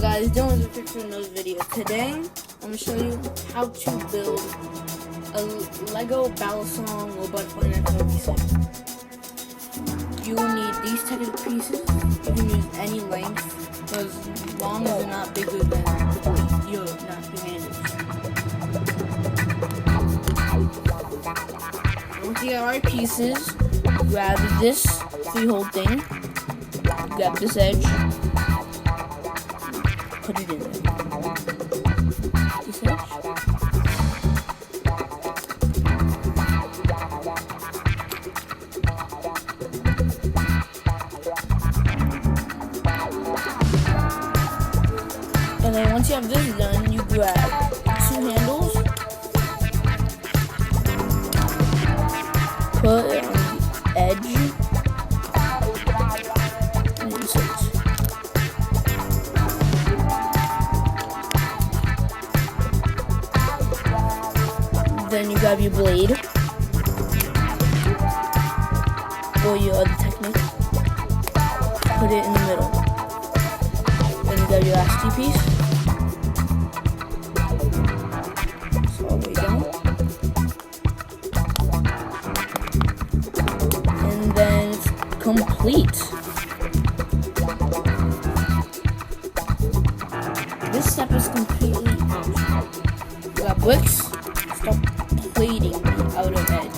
on guys, Dylan's fixing another video. Today, I'm going to show you how to build a Lego balisong or butterfly knife piece. You will need these types of pieces. You can use any length, as long as they're not bigger than the blade. You're not two-handed. Once you have our pieces, grab this 3-hole thing, grab this edge, put it in there. This edge. And then once you have this done, you grab 2 handles, put it on the edge, and insert. Then you grab your blade, or your other technique, put it in the middle. Then you grab your last piece, so all the way down, and then it's complete. This step is completely optional. You got bricks, start plating the outer edge.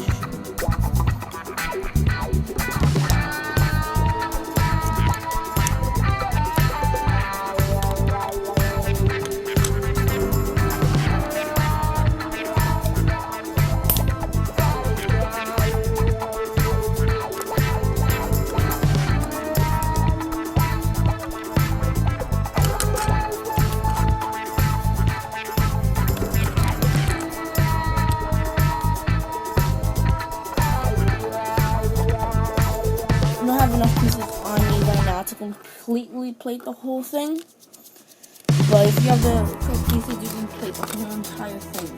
I don't have enough pieces on me right now to completely plate the whole thing, but if you have the correct pieces, you can plate the whole entire thing.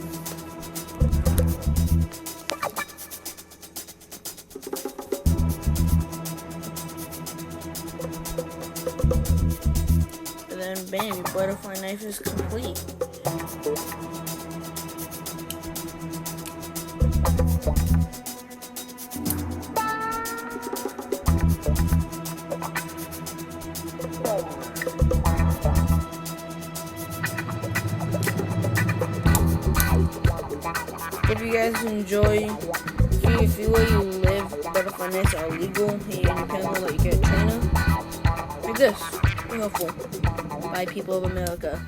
And then bam, your butterfly knife is complete. Hope you guys enjoy. If you where you live, butterfly knives are illegal here in Canada, like you get a trainer. Like this. They're helpful. By people of America.